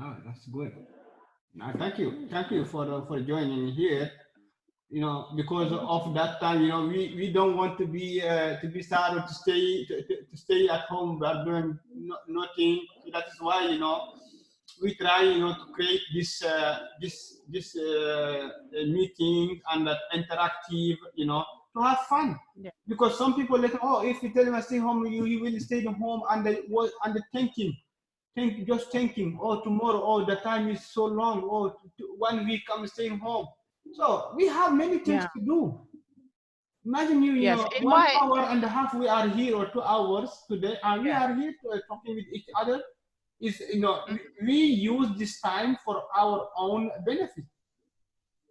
Oh, that's good. Thank you for joining here. You know, because of that time, you know, we don't want to be sad or to stay at home but doing nothing. So that is why, you know, we try, you know, to create this meeting and that interactive, you know, to have fun. Yeah. Because some people like, oh, if you tell them I stay home, you will stay at home, and they was and they just thinking, oh, tomorrow, oh, the time is so long, oh, 1 week I'm staying home. So we have many things Yeah. to do. Imagine you, you Yes. know, In one my hour and a half we are here, or 2 hours today, and we yeah. are here talking with each other. Is, you know, Mhm, we use this time for our own benefit,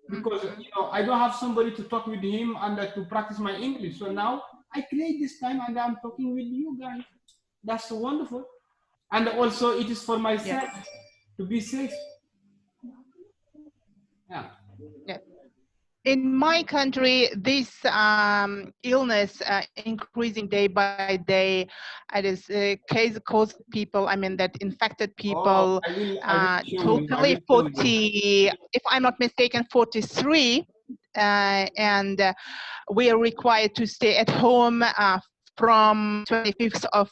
because mhm. you know I don't have somebody to talk with him and to practice my English. So now I create this time and I'm talking with you guys. That's so wonderful, and also it is for Yes. myself to be safe. Yeah. Yeah. In my country, this illness increasing day by day. It is caused people. I mean, that infected Oh, people. I will show you. I Totally will show you. 40. If I'm not mistaken, 43. And we are required to stay at home from 25th of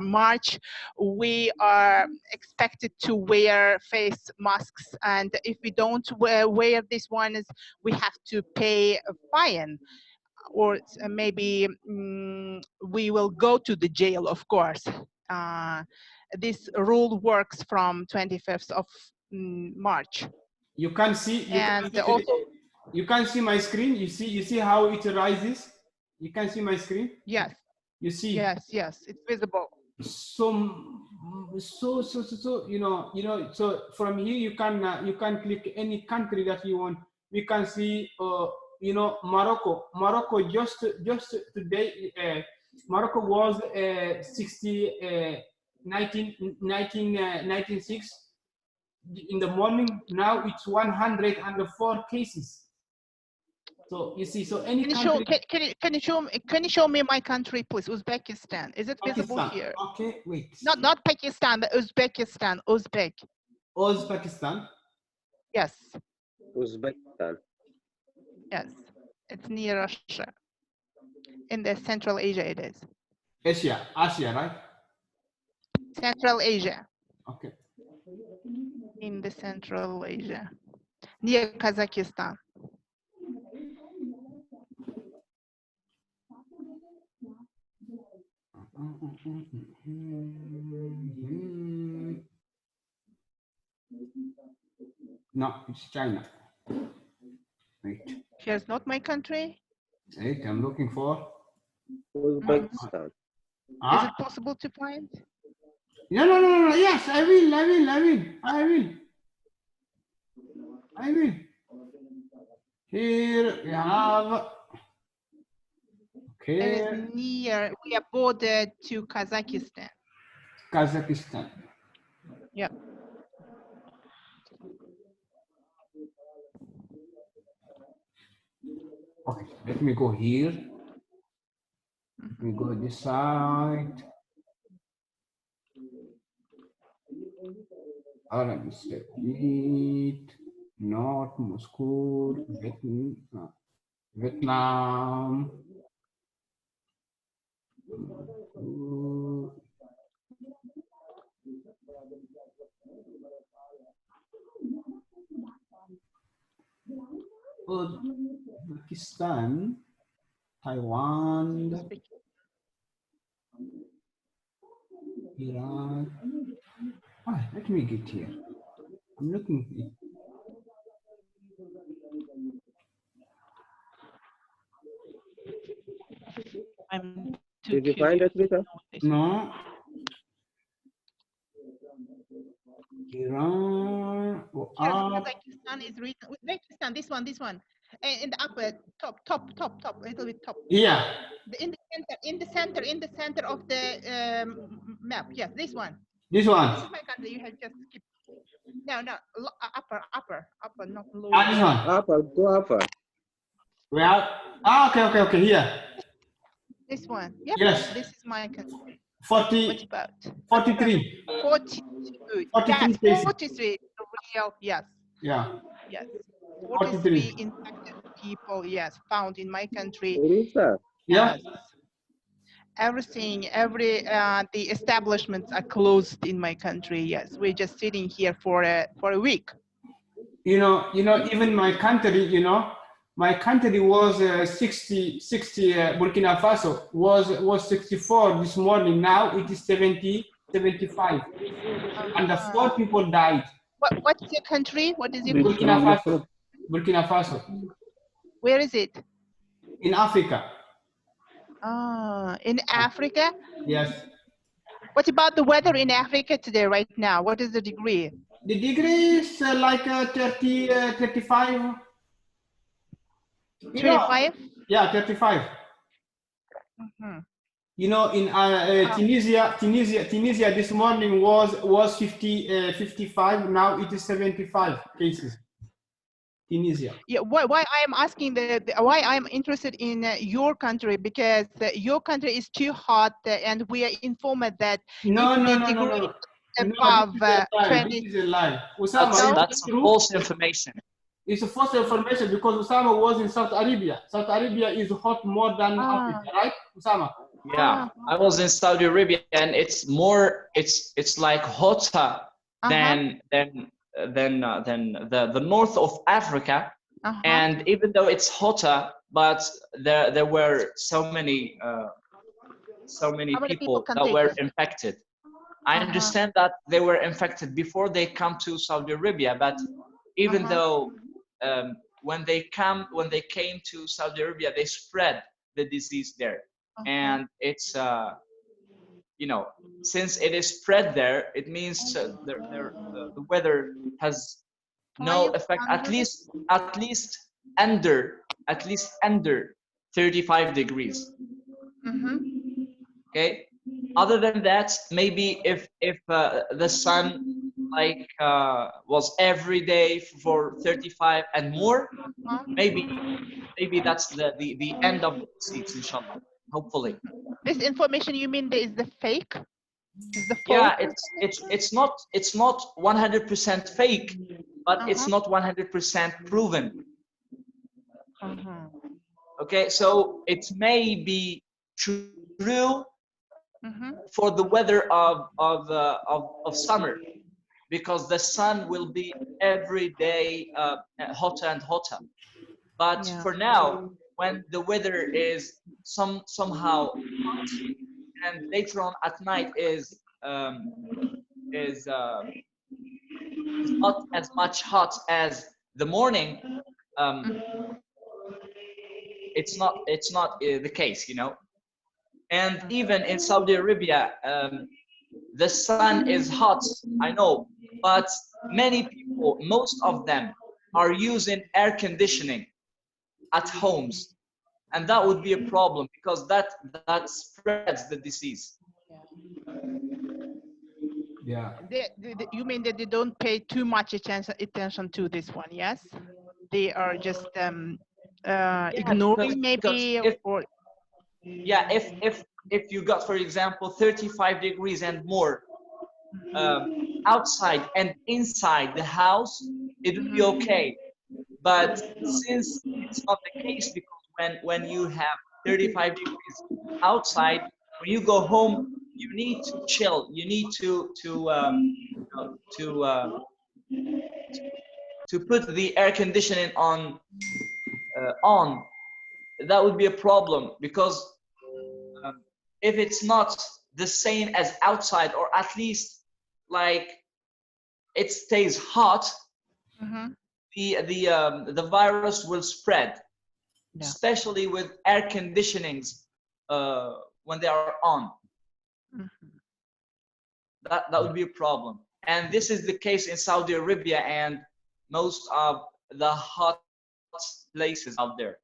March. We are expected to wear face masks, and if we don't wear these ones, we have to pay a fine, or maybe we will go to the jail, of course. Uh, this rule works from 25th of March. You can see. And also, You can see my screen. You see how it rises. You can see my screen. yes, You see. yes, yes, it's visible. So you know, so from here you can click any country that you want. We can see you know, Morocco just today, Morocco was 60 1996 in the morning. Now it's 104 cases. So you see, so any Can you show? country. Can you show me my country, please? Uzbekistan. Is it visible Pakistan. here? Okay, wait. Not Pakistan, but Uzbekistan. Uzbek. Uzbekistan. Yes, Uzbekistan. yes. It's near Russia. In the Central Asia, it is. Asia, right? Central Asia. Okay. In the Central Asia, near Kazakhstan. No, it's China. Wait. Here's not my country. Wait, I'm looking for. Uzbekistan. Is it Ah, possible to find? no. Yes, I will. Here we have. It is Okay, near. We are bordered to Kazakhstan. Kazakhstan. Yeah. Okay, let me go here. Let me go this side. Let me say it. North Moscow, Vietnam. Pakistan, Taiwan, Iran. Let me get here. I'm looking. I'm too Did you find curious. it, Rita? No. Iran. Here's Kazakhstan is written. Uzbekistan. This one. In the upper top, a little bit top. Yeah. In the center of the map. Yes, this one. This one. This is my country. You have just skipped. No, upper, not lower. This one. Upper, go upper. We have. Okay. Here. This one. Yep. Yes. This is my country. 40. What about 43. 42? 42. 43 Yes, cases. 43 real. Yes. Yeah. Yes. 43. 43 infected people. Yes, found in my country. What is that? Yeah. Yes. Everything, the establishments are closed in my country. Yes, we're just sitting here for a week. You know, even my country, my country was 60, Burkina Faso was 64 this morning. Now it is 70, 75. And the 4 people died. What's your country? What is your Which country? Burkina one you Faso. from? Burkina Faso. Where is it? In Africa. In Africa? Yes. What about the weather in Africa today, right now? What is the degree? The degree is like 30, 35. 35? Yeah, 35. Mm-hmm. You know, in Tunisia this morning was 55. Now it is 75 cases. Tunisia. Yeah, why I'm asking why I'm interested in your country, because your country is too hot, and we are informed that No, if no, the no, no, degree no. above No, this is a lie. 20. This is a lie. Osama, No? That's false information. it's a false information because Osama was in Saudi Arabia. Saudi Arabia is hot more than Africa, right, Osama? Yeah, I was in Saudi Arabia, and it's more. It's like hotter than the north of Africa. And even though it's hotter, but there were so many people that were infected. I understand that they were infected before they come to Saudi Arabia, but even though when they came to Saudi Arabia, they spread the disease there. And it's since it is spread there, it means the weather has no effect, at least under 35 degrees. Okay, other than that, maybe if the sun was every day for 35 and more, maybe that's the end of the disease, inshallah, hopefully. This information, you mean, is the fake? Is the Yeah, it's not 100% fake, but it's not 100% proven. Okay, so it may be true for the weather of summer, because the sun will be every day hotter and hotter. But for now, when the weather is somehow hot, and later on at night is not as much hot as the morning, it's not the case, And even in Saudi Arabia, the sun is hot, I know, but many people, most of them, are using air conditioning at homes, and that would be a problem, because that spreads the disease. Yeah. You mean that they don't pay too much attention to this one? Yes, they are just ignoring, maybe. If you got, for example, 35 degrees and more outside and inside the house, it would be okay. But since it's not the case, because when you have 35 degrees outside, when you go home, you need to chill. You need to put the air conditioning on. That would be a problem, because if it's not the same as outside, or at least like it stays hot, the virus will spread, especially with air conditionings when they are on. That would be a problem, and this is the case in Saudi Arabia and most of the hot places out there.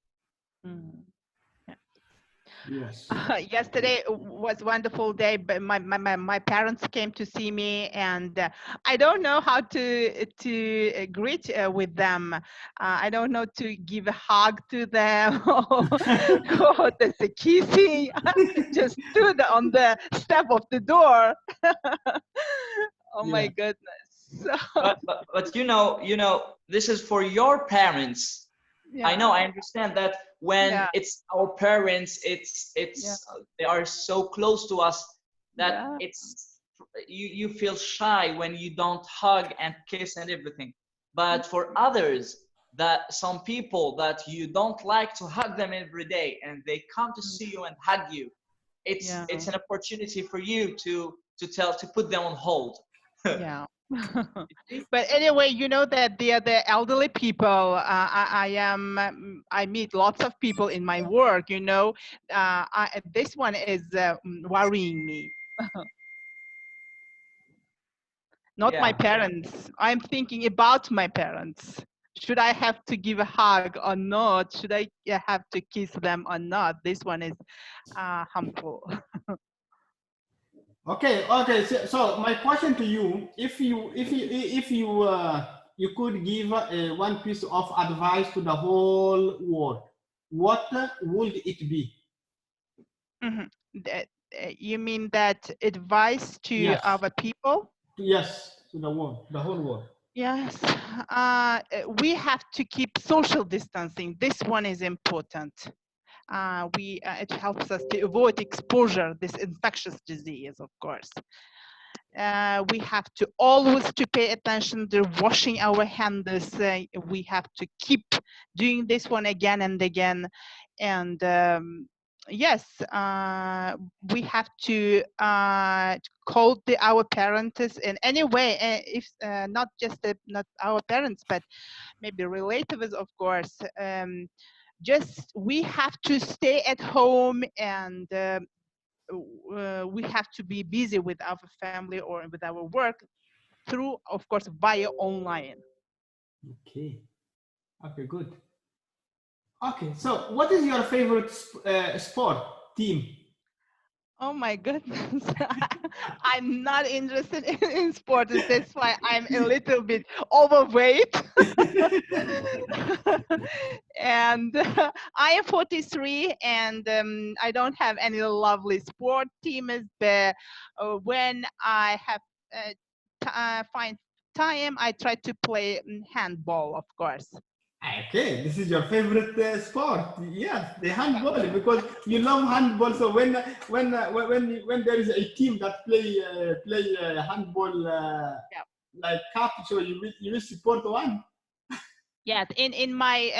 Yes. Yesterday was a wonderful day, but my parents came to see me, and I don't know how to greet with them. I don't know to give a hug to them or there's a kissing. I just stood on the step of the door. Oh Yeah. my goodness. But this is for your parents. I know, I understand that when Yeah. it's our parents, Yeah. they are so close to us that Yeah. you feel shy when you don't hug and kiss and everything. But for others, that some people that you don't like to hug them every day and they come to see you and hug you, Yeah. it's an opportunity for you to put them on hold. Yeah. But anyway, you know that the elderly people, I meet lots of people in my work, you know, this one is worrying me. Not my Yeah. parents. I'm thinking about my parents. Should I have to give a hug or not? Should I have to kiss them or not? This one is harmful. Okay, okay. So my question to you: if you could give one piece of advice to the whole world, what would it be? Mhm. You mean that advice to Yes, our people? yes, to the world, the whole world. Yes, we have to keep social distancing. This one is important. It helps us to avoid exposure, this infectious disease, of course. We have to always to pay attention to washing our hands. We have to keep doing this one again and again. And yes, we have to call our parents in any way, if not just not our parents, but maybe relatives, of course. Just we have to stay at home, and we have to be busy with our family or with our work through, of course, via online. Okay, okay, good. Okay, so what is your favorite sport team? Oh my goodness. I'm not interested in sports. That's why I'm a little bit overweight. And I am 43, and I don't have any lovely sport teams, but when I have find time, I try to play handball, of course. Okay, this is your favorite sport. Yes, the handball, because you love handball. So when there is a team that play handball Yeah. like cup, so you will support one. Yes, in my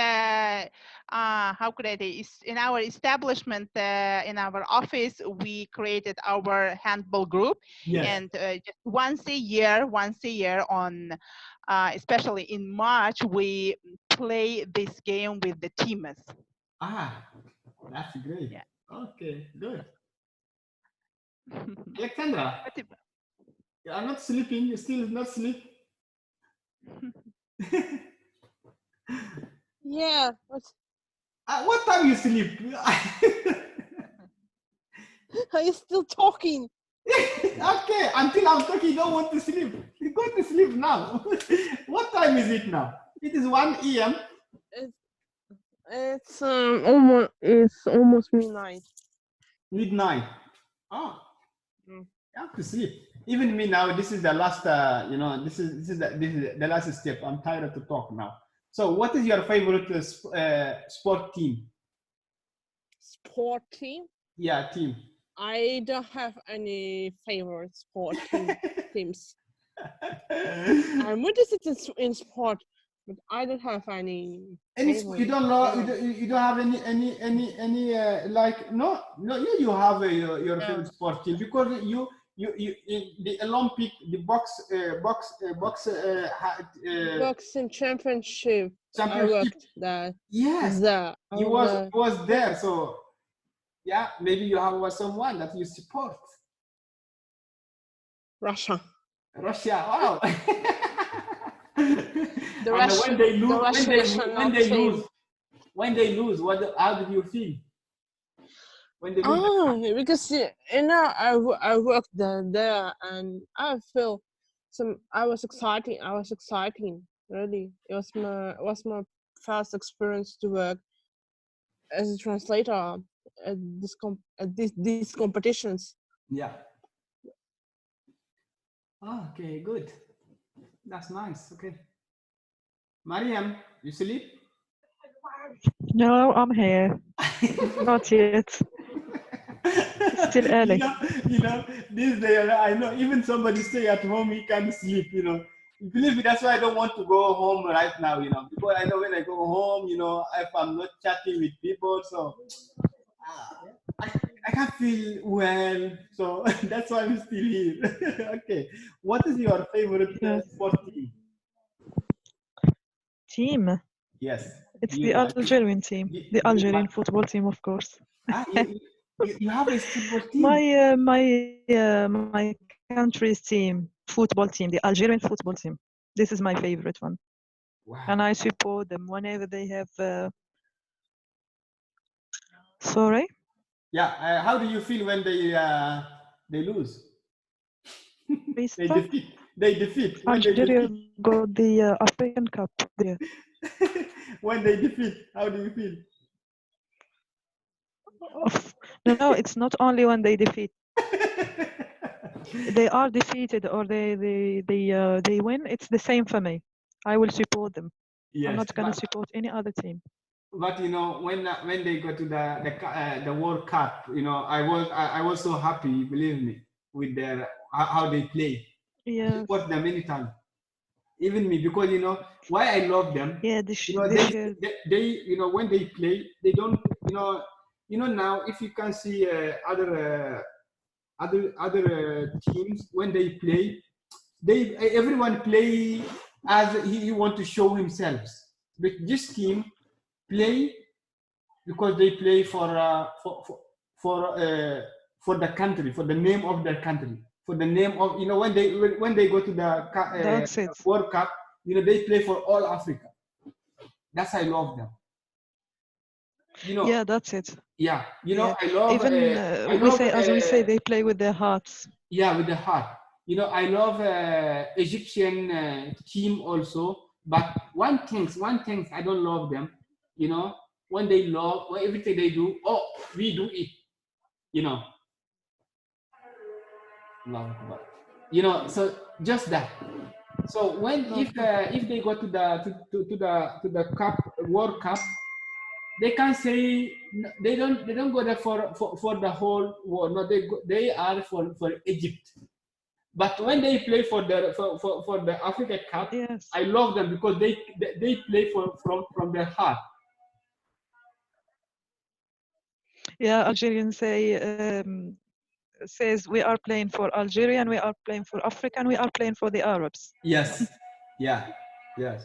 how could I say, in our establishment, in our office, we created our handball group, Yes. and just once a year on, especially in March, we play this game with the teams. Ah, that's great. Yeah. Okay, good. Alexandra, But you are not sleeping. You still not sleep. Yeah, What time you sleep? are you still talking? Okay, until I'm talking, you don't want to sleep. You go to sleep now. What time is it now? It is 1 a.m. It's almost midnight. midnight. Oh, Mm. you have to sleep. Even me now, this is the last, this is the last step. I'm tired to talk now. So what is your favorite sport team? Sport team? Yeah, team. I don't have any favorite sport teams. I'm interested in sport, but I don't have any. You don't know, you don't have any like you have your favorite sport team, because you in the Olympic, the Boxing championship. I championship. worked that. Yes, he was there. So yeah, maybe you have someone that you support. Russia. Russia, wow. The And Russian, when they lose, the Russian national team. when they lose, how did you feel? When they lose, Because I worked there and I feel I was exciting. Really. It was my first experience to work as a translator at these competitions. yeah. Oh, okay, good. That's nice. Okay. Mariam, you sleep? No, I'm here. Not yet. It's still you early. know, this day I know even somebody stay at home, he can't sleep. Believe me, that's why I don't want to go home right now. Because I know when I go home, if I'm not chatting with people, so I, I can't feel well. So that's why I'm still here. Okay, what is your favorite Yes. sport team? Team. Yes, It's do the you like? Algerian team. Do, The do you Algerian like? football team, of course. You have a football My team. my country's team, football team, the Algerian football team. This is my favorite one, and Wow. I support them whenever they have. Sorry, Yeah. How do you feel when they lose? They restart. defeat. They defeat when they Algeria defeat. got the African Cup there. When they defeat, how do you feel? No, it's not only when they defeat. They are defeated or they win. It's the same for me. I will support them. I'm Yes, not gonna support any other team. but when they go to the World Cup, I was so happy, believe me, with their how they play. I Yes. watched them many times, even me, because why I love them. Yeah, They share. when they play, they don't now if you can see other teams when they play, everyone play as he want to show himself, but this team play because they play for the country, for the name of their country, for the name of when they go to the That's it. World Cup, they play for all Africa. That's I love them. Yeah, that's it. Yeah, Yeah. I love. Even I we love. say, as we say, they play with their hearts. Yeah, with the heart. I love Egyptian team also. But one thing I don't love them. When they love, when everything they do, oh, we do it. You know, Allahu Akbar. So just that. So if they go to the cup, World Cup, they can say they don't go there for the whole world. No, they are for Egypt. But when they play for the Africa Cup, Yes. I love them because they play from their heart. Yeah, Algerians says we are playing for Algeria, and we are playing for Africa, and we are playing for the Arabs. Yes. Yeah. Yes.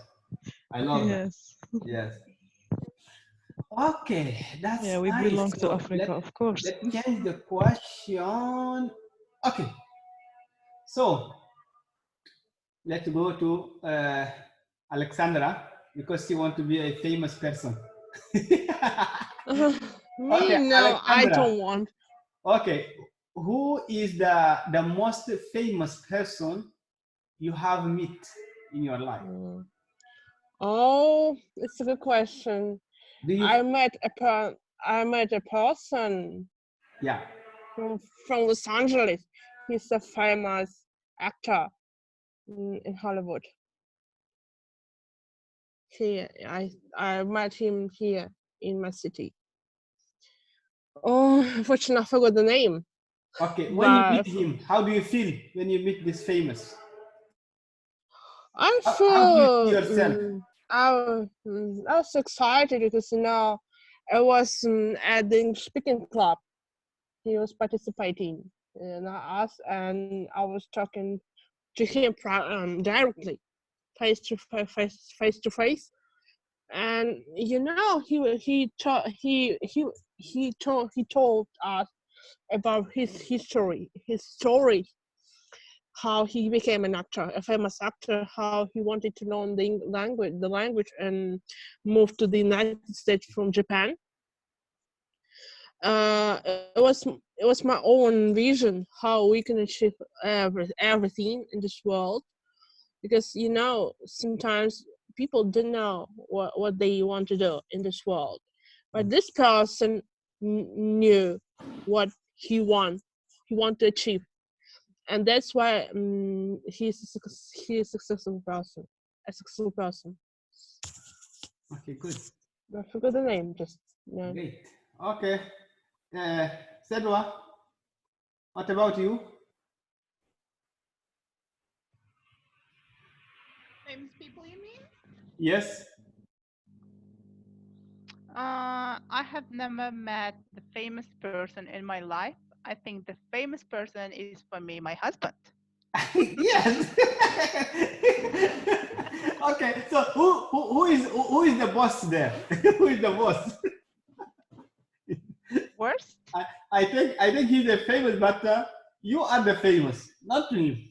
I love that. Yes. Yes. Okay, that's Yeah, we nice. belong to So Africa, of course. let's change the question. Okay. So let's go to Alexandra because she wants to be a famous person. Okay, No, I Alexandra. don't want. Okay, who is the most famous person you have met in your life? Oh, it's a good question. Do you? I met a person Yeah. from Los Angeles. He's a famous actor in Hollywood. Here, I met him here in my city. Oh, unfortunately, I forgot the name. Okay, when you But meet him, how do you feel when you meet this famous? I How do you see feel yourself? I was excited because I was at the speaking club. He was participating, and I was talking to him directly, face to face, and he told us about his history, his story, how he became an actor, a famous actor, how he wanted to learn the language, and moved to the United States from Japan. It was my own vision how we can achieve everything in this world, because sometimes people don't know what they want to do in this world, but this person knew what he want to achieve, and that's why he's a successful person. Okay, good. I forgot the name. Just yeah. Great. Okay. Sedwa, what about you? Famous people, you mean? Yes. I have never met the famous person in my life. I think the famous person is for me my husband. Yes. Okay. So who is the boss there? Who is the boss? Worst? I think he's the famous, but you are the famous, not him.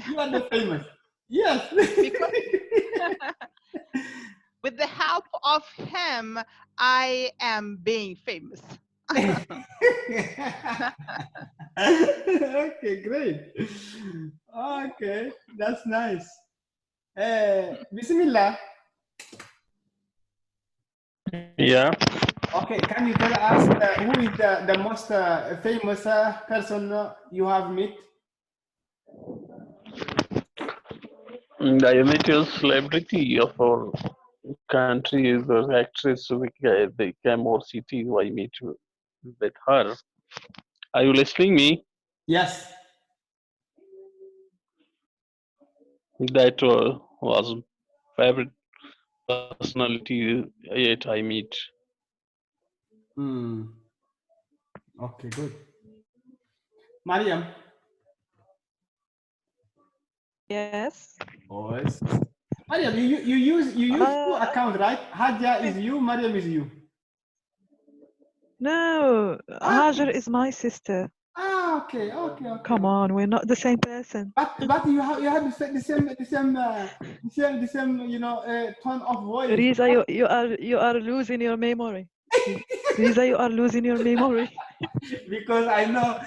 You are the famous. Yes. Because with the help of him, I am being famous. Okay, great. Okay, that's nice. Bismillah. Yeah. Okay, can you tell us who is the most famous person you have met? The amateur celebrity of our country is the actress the Camor City who I meet with her. Are you listening me? Yes. That was favorite personality yet I meet. Okay, good. Mariam. Yes. Oh, yes. Mariam, you use two accounts, right? Hadia is you, Mariam is you. No, Hajar is my sister. Okay. Come on, we're not the same person. But you have the same tone of voice. Riza, you are losing your memory. Riza, you are losing your memory. Because I know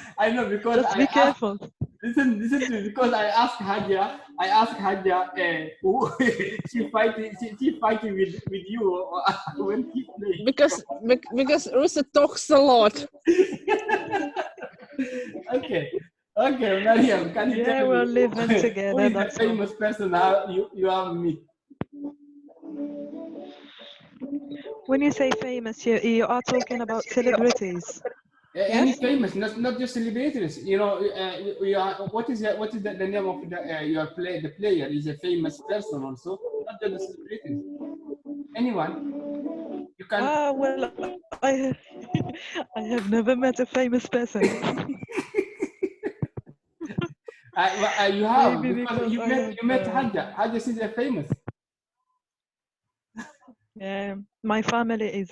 because Just be careful. Listen to me, because I asked Hadia, who she fighting with you when he plays. Because Rusa talks a lot. Okay, Mariam, can you tell we're me living who together. is the That's all. famous person you have met? When you say famous, you are talking about celebrities. Any Yes? famous, not just celebrities. What is the name of the player is a famous person also, not just the celebrities. Anyone you can. Well, I have never met a famous person. You have Maybe because you met Hadia. Hadia is a famous. Yeah, my family is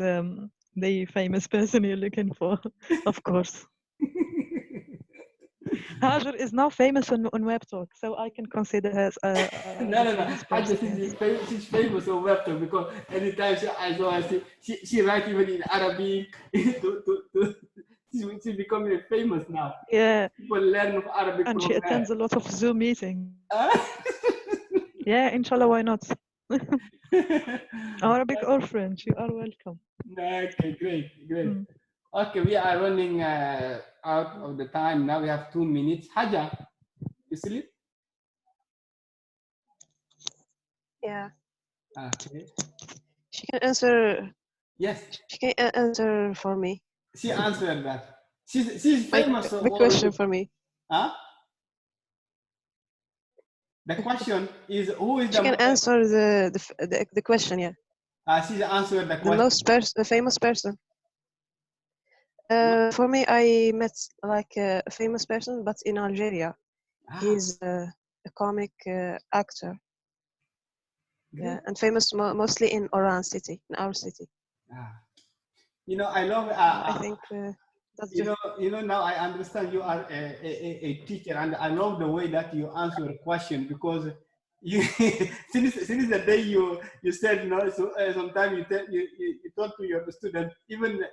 the famous person you're looking for, of course. Hajar is now famous on WebTalk, so I can consider her as a No. famous Hadia person. she's famous on WebTalk because anytime she writes even in Arabic she's becoming famous now. Yeah. People learn Arabic And from she her. attends a lot of Zoom meetings. Yeah, inshallah, why not? Arabic or French, you are welcome. Okay, great. Okay, we are running out of the time now. We have 2 minutes. Haja, you sleep? Yeah. Okay. She can answer. Yes. She can answer for me. She answered that. She's famous. The question for me. Huh? The question is who is she can answer the question, yeah. She's answered the question. The famous person. For me, I met like a famous person, but in Algeria. He's a comic actor. Yeah, and famous mostly in Oran city, in our city. I love. I think that's now I understand you are a teacher, and I love the way that you answer a question because you since the day you said so sometimes you talk to your student even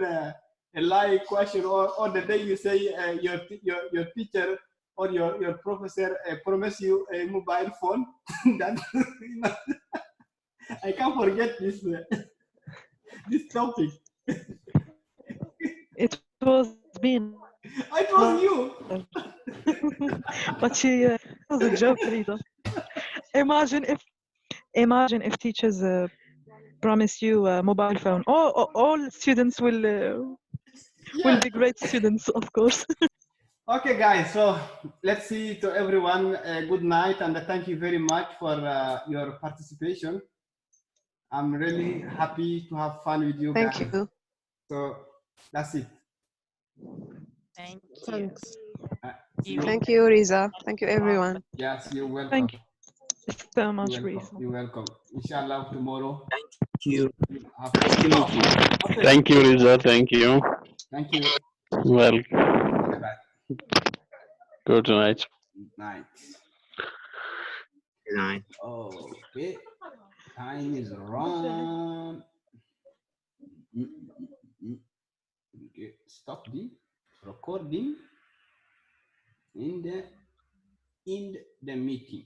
a live question or the day you say your teacher or your professor promise you a mobile phone that I can't forget this this topic. It was me. It was you. But she was a joke, Rita. Imagine if teachers promise you a mobile phone. All students will be great students, of course. Okay, guys. So let's see to everyone. Good night, and thank you very much for your participation. I'm really happy to have fun with you guys. Thank you. So that's it. Thank you. Thanks. See you. Thank you, Riza. Thank you, everyone. Yes, you're welcome. Thank you so much, You're Rita. welcome. You're welcome. Inshallah, tomorrow. Thank you. Have Nice to meet you. Okay. Thank you, Riza. Thank you. Thank you. Well, Bye. good night. Good night. Good night. Okay. Time is wrong. Okay. Stop the recording in the meeting.